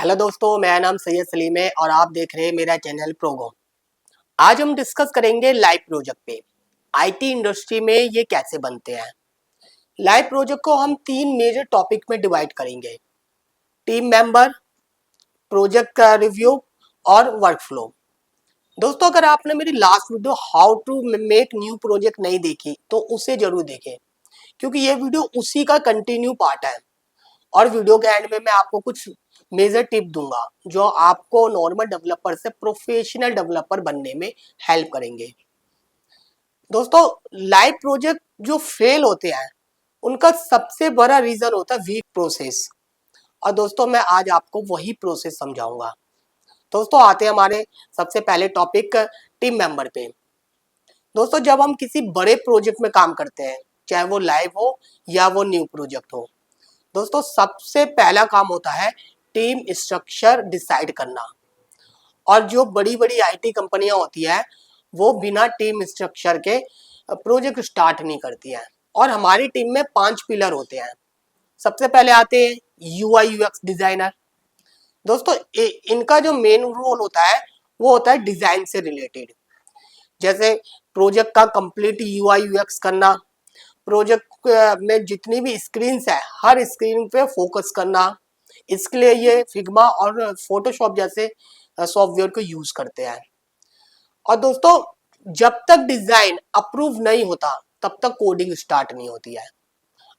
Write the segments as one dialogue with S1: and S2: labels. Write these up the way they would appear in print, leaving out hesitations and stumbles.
S1: Hello दोस्तों, मेरा नाम सैयद सलीम है और आप देख रहे हैं मेरा चैनल प्रोगो। आज हम डिस्कस करेंगे लाइव प्रोजेक्ट पे आईटी इंडस्ट्री में ये कैसे बनते हैं। लाइव प्रोजेक्ट को हम तीन मेजर टॉपिक में डिवाइड करेंगे: टीम मेंबर, प्रोजेक्ट का रिव्यू और वर्क फ्लो। दोस्तों, अगर आपने मेरी last video how to make new project नहीं देखी तो उसे जरूर देखें, क्योंकि ये वीडियो उसी का कंटिन्यू पार्ट है। और वीडियो के एंड में मैं आपको कुछ मेजर टिप दूंगा जो आपको नॉर्मल डेवलपर से प्रोफेशनल डेवलपर बनने में हेल्प करेंगे। दोस्तों, लाइव प्रोजेक्ट जो फेल होते हैं उनका सबसे बड़ा रीजन होता है वीक प्रोसेस। और दोस्तों, मैं आज आपको वही प्रोसेस समझाऊंगा। दोस्तों, आते हैं हमारे सबसे पहले टॉपिक टीम मेंबर पे। दोस्तों, जब हम किसी बड़े प्रोजेक्ट में काम करते हैं, चाहे वो लाइव हो या वो न्यू प्रोजेक्ट हो, दोस्तों सबसे पहला काम होता है टीम स्ट्रक्चर डिसाइड करना। और जो बड़ी बड़ी आईटी कंपनियां होती है वो बिना टीम स्ट्रक्चर के प्रोजेक्ट स्टार्ट नहीं करती हैं। और हमारी टीम में 5 पिलर होते हैं। सबसे पहले आते हैं यूआई यूएक्स डिजाइनर। दोस्तों, इनका जो मेन रोल होता है वो होता है डिजाइन से रिलेटेड, जैसे प्रोजेक्ट का कंप्लीट यूआई यूएक्स करना, प्रोजेक्ट में जितनी भी स्क्रीन है हर स्क्रीन पे फोकस करना। इसके लिए ये फिग्मा और फोटोशॉप जैसे सॉफ्टवेयर को यूज करते हैं। और दोस्तों, जब तक डिजाइन अप्रूव नहीं होता तब तक कोडिंग स्टार्ट नहीं होती है।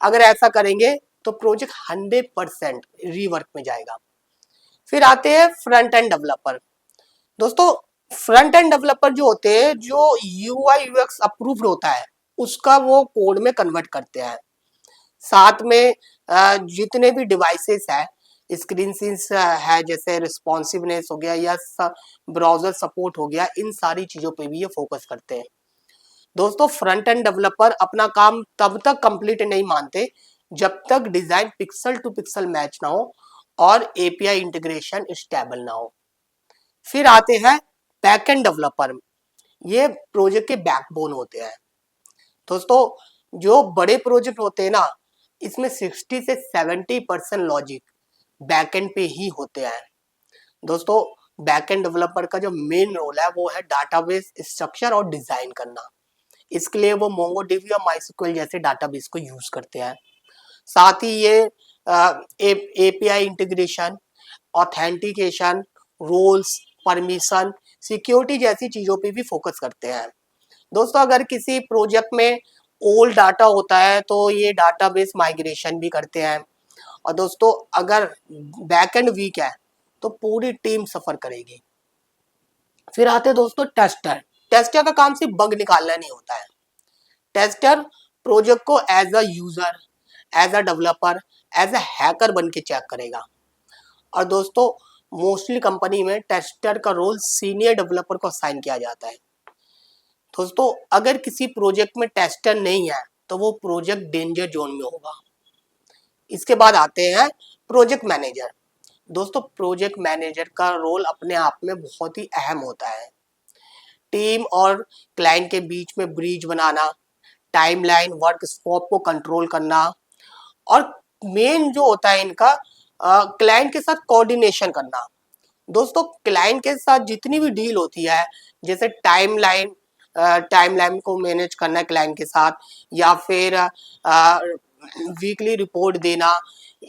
S1: अगर ऐसा करेंगे तो प्रोजेक्ट 100% रीवर्क में जाएगा। फिर आते हैं फ्रंट एंड डेवलपर। दोस्तों, फ्रंट एंड डेवलपर जो होते हैं, जो यूआई यूएक्स अप्रूव्ड होता है उसका वो कोड में कन्वर्ट करते हैं। साथ में जितने भी डिवाइसेस है, स्क्रीन सीन्स है, जैसे रिस्पॉन्सिवनेस हो गया या ब्राउजर सपोर्ट हो गया, इन सारी चीजों पे भी ये फोकस करते हैं। दोस्तों, फ्रंट एंड डेवलपर अपना काम तब तक कंप्लीट नहीं मानते जब तक design pixel to pixel match ना हो और एपीआई इंटीग्रेशन स्टेबल ना हो। फिर आते हैं बैक एंड डेवलपर। ये प्रोजेक्ट के बैकबोन होते हैं। दोस्तों, जो बड़े प्रोजेक्ट होते हैं ना, इसमें 60 से 70% लॉजिक बैकएंड पे ही होते हैं। दोस्तों, बैकएंड डेवलपर का जो मेन रोल है वो है डाटाबेस स्ट्रक्चर और डिजाइन करना। इसके लिए वो मोंगोडीबी और माइस्क्यूएल जैसे डाटाबेस को यूज करते हैं। साथ ही ये API integration, authentication, roles, permission, security जैसी चीजों पे भी फोकस करते हैं। दोस्तों, अगर किसी प्रोजेक्ट में ओल्ड डाटा होता है तो ये डाटाबेस माइग्रेशन भी करते हैं। और दोस्तों, अगर बैकएंड वीक है तो पूरी टीम सफर करेगी। फिर आते हैं दोस्तों टेस्टर। टेस्टर का काम सिर्फ बग निकालना नहीं होता है। टेस्टर प्रोजेक्ट को as a user, as a developer, as a hacker बन के चेक करेगा। और दोस्तों, मोस्टली कंपनी में टेस्टर का रोल सीनियर डेवलपर को असाइन किया जाता है। दोस्तों, अगर किसी प्रोजेक्ट में टेस्टर नहीं है तो वो प्रोजेक्ट डेंजर जोन में होगा। इसके बाद आते हैं प्रोजेक्ट मैनेजर। दोस्तों, प्रोजेक्ट मैनेजर का रोल अपने आप में बहुत ही अहम होता है। टीम और क्लाइंट के बीच में ब्रिज बनाना, टाइमलाइन, वर्क स्कोप को कंट्रोल करना, और मेन जो होता है इनका क्लाइंट के साथ कोऑर्डिनेशन करना। दोस्तों, क्लाइंट के साथ जितनी भी डील होती है, जैसे टाइमलाइन को मैनेज करना है क्लाइंट के साथ, या फिर वीकली रिपोर्ट देना,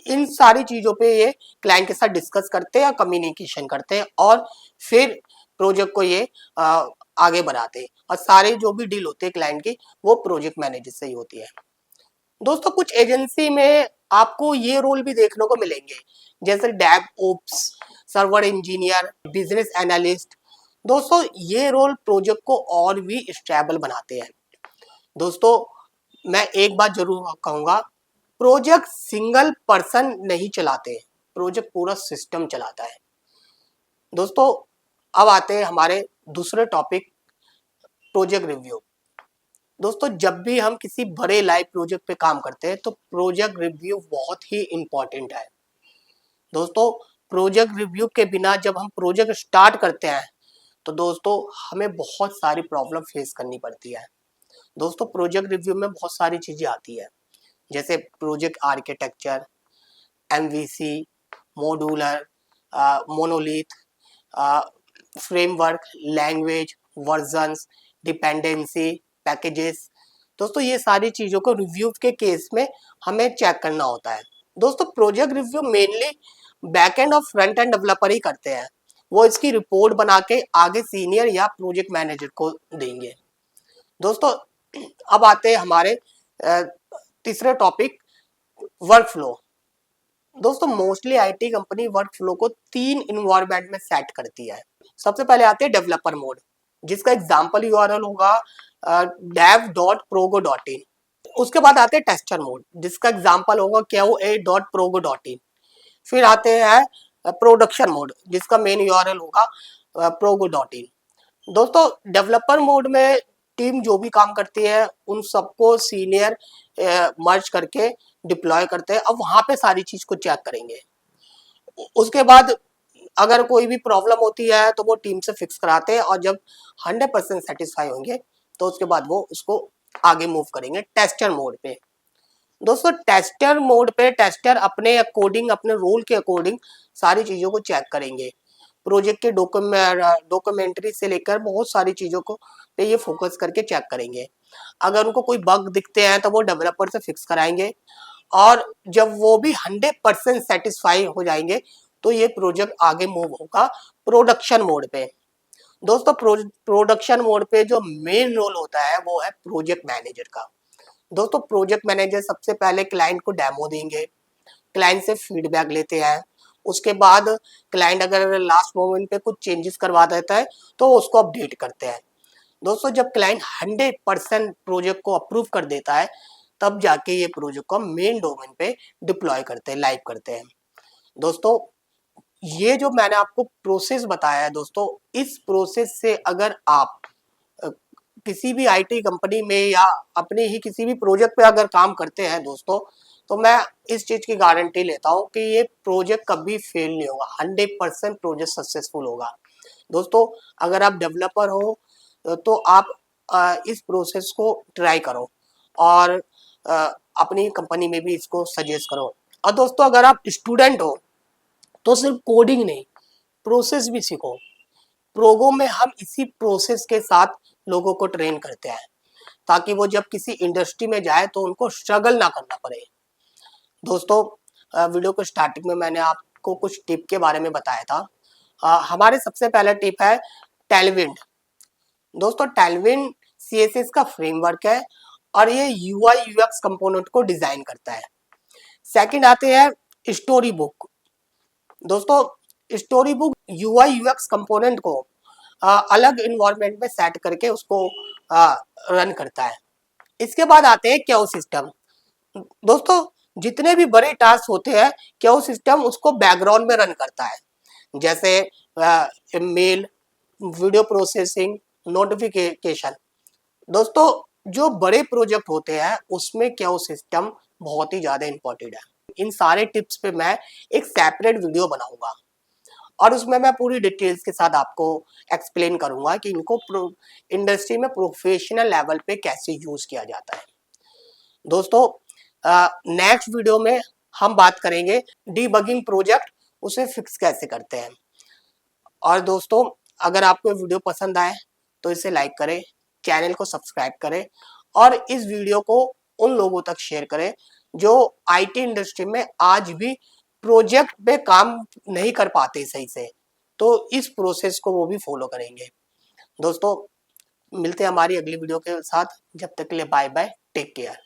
S1: इन सारी चीजों पे ये क्लाइंट के साथ डिस्कस करते हैं या कम्युनिकेशन करते हैं और फिर प्रोजेक्ट को ये आगे बढ़ाते हैं। और सारे जो भी डील होते हैं क्लाइंट की, वो प्रोजेक्ट मैनेजर से ही होती है। दोस्तों, कुछ एजेंसी में आपको ये रोल भी देखने को मिलेंगे, जैसे DevOps, server engineer, business analyst. दोस्तों, ये रोल प्रोजेक्ट को और भी स्टेबल बनाते हैं। दोस्तों, मैं एक बात जरूर कहूंगा, प्रोजेक्ट सिंगल पर्सन नहीं चलाते, प्रोजेक्ट पूरा सिस्टम चलाता है। दोस्तों, अब आते हैं हमारे दूसरे टॉपिक, प्रोजेक्ट रिव्यू। दोस्तों, जब भी हम किसी बड़े लाइव प्रोजेक्ट पे काम करते हैं तो प्रोजेक्ट रिव्यू बहुत ही इंपॉर्टेंट है। दोस्तों, प्रोजेक्ट रिव्यू के बिना जब हम प्रोजेक्ट स्टार्ट करते हैं तो दोस्तों हमें बहुत सारी प्रॉब्लम फेस करनी पड़ती है। दोस्तों, प्रोजेक्ट रिव्यू में बहुत सारी चीजें आती है, जैसे project architecture, MVC, modular, monolith, framework, language, versions, dependency, packages. दोस्तों ये सारी चीज़ों को रिव्यू के केस में हमें चेक करना होता है। दोस्तों project review mainly back and और फ्रंट एंड डेवलपर ही करते हैं। वो इसकी रिपोर्ट बना के आगे सीनियर या प्रोजेक्ट मैनेजर को देंगे। दोस्तों अब आते हैं हमारे तीसरे टॉपिक, वर्क फ्लो। दोस्तों mostly IT company work flow को 3 इन्वायरमेंट में सेट करती है। सबसे पहले आते हैं डेवलपर मोड, जिसका एग्जांपल यूआरएल होगा dev.progo.in। उसके बाद आते हैं टेस्टर मोड, जिसका एग्जांपल होगा koa.progo.in। फिर आते हैं प्रोडक्शन मोड, जिसका मेन यूआरएल होगा progo.in। दोस्तों डेवलपर मोड में टीम जो भी काम करती है उन सबको सीनियर मर्ज करके डिप्लॉय करते हैं। अब वहां पे सारी चीज को चेक करेंगे। उसके बाद अगर कोई भी प्रॉब्लम होती है तो वो टीम से फिक्स कराते हैं, और जब 100% सेटिस्फाई होंगे तो उसके बाद वो उसको आगे मूव करेंगे टेस्टर मोड पे। दोस्तों टेस्टर मोड पे टेस्टर अपने अकॉर्डिंग, अपने रोल के अकॉर्डिंग सारी चीजों को चेक करेंगे। प्रोजेक्ट के डॉक्यूमेंट्री से लेकर बहुत सारी चीजों को पे ये फोकस करके चेक करेंगे। अगर उनको कोई बग दिखते हैं तो वो डेवलपर से फिक्स कराएंगे, और जब वो भी 100% सेटिस्फाई हो जाएंगे तो ये प्रोजेक्ट आगे मूव होगा प्रोडक्शन मोड पे। दोस्तों प्रोडक्शन मोड पे जो मेन रोल होता है वो है प्रोजेक्ट मैनेजर का। दोस्तों प्रोजेक्ट मैनेजर सबसे पहले क्लाइंट को डेमो देंगे, क्लाइंट से फीडबैक लेते हैं। उसके बाद क्लाइंट अगर लास्ट मोमेंट पे कुछ चेंजेस करवा देता है तो उसको अपडेट करते हैं। दोस्तों जब क्लाइंट 100% प्रोजेक्ट को अप्रूव कर देता है तब जाके ये प्रोजेक्ट को मेन डोमेन पे डिप्लॉय करते हैं, लाइव करते हैं। दोस्तों ये जो मैंने आपको प्रोसेस बताया है दोस्तों, इस प्रोसेस से अगर आप किसी भी आईटी कंपनी में या अपने ही किसी भी प्रोजेक्ट पे अगर काम करते हैं दोस्तों, तो मैं इस चीज की गारंटी लेता हूँ कि ये प्रोजेक्ट कभी फेल नहीं होगा, 100% प्रोजेक्ट सक्सेसफुल होगा। दोस्तों अगर आप डेवलपर हो तो आप इस प्रोसेस को ट्राई करो, और अपनी कंपनी में भी इसको सजेस्ट करो। और दोस्तों अगर आप स्टूडेंट हो तो सिर्फ कोडिंग नहीं, प्रोसेस भी सीखो। प्रोगो में हम इसी प्रोसेस के साथ लोगों को ट्रेन करते हैं, ताकि वो जब किसी इंडस्ट्री में जाए तो उनको स्ट्रगल ना करना पड़े। दोस्तों वीडियो को स्टार्टिंग में मैंने आपको कुछ टिप के बारे में बताया था। हमारे सबसे पहला टिप है टेलविंड। दोस्तों टेलविंड सीएसएस का फ्रेमवर्क है, और ये यूआई यूएक्स कंपोनेंट को डिजाइन करता है। सेकंड आते हैं स्टोरी बुक। दोस्तों story book UI UX component को अलग इन्वायरमेंट में सेट करके उसको रन करता है। इसके बाद आते हैं क्यू सिस्टम। दोस्तों जितने भी बड़े टास्क होते हैं क्यू सिस्टम उसको बैकग्राउंड में रन करता है, जैसे मेल, वीडियो प्रोसेसिंग, नोटिफिकेशन। दोस्तों जो बड़े प्रोजेक्ट होते हैं उसमें क्यू सिस्टम बहुत ही ज्यादा इंपॉर्टेंट है। इन सारे टिप्स पे मैं एक सेपरेट वीडियो बनाऊंगा, और उसमें मैं पूरी डिटेल्स के साथ आपको एक्सप्लेन करूंगा कि इनको इंडस्ट्री में प्रोफेशनल लेवल पे कैसे यूज किया जाता है। दोस्तों नेक्स्ट वीडियो में हम बात करेंगे डीबगिंग प्रोजेक्ट, उसे फिक्स कैसे करते हैं। और दोस्तों अगर आपको वीडियो पसंद आए तो इसे लाइक करें, चैनल को सब्सक्राइब करें, और इस वीडियो को उन लोगों तक शेयर करें जो आईटी इंडस्ट्री में आज भी प्रोजेक्ट पे काम नहीं कर पाते सही से, तो इस प्रोसेस को वो भी फॉलो करेंगे। दोस्तों मिलते हैं हमारी अगली वीडियो के साथ, जब तक के लिए बाय बाय, टेक केयर।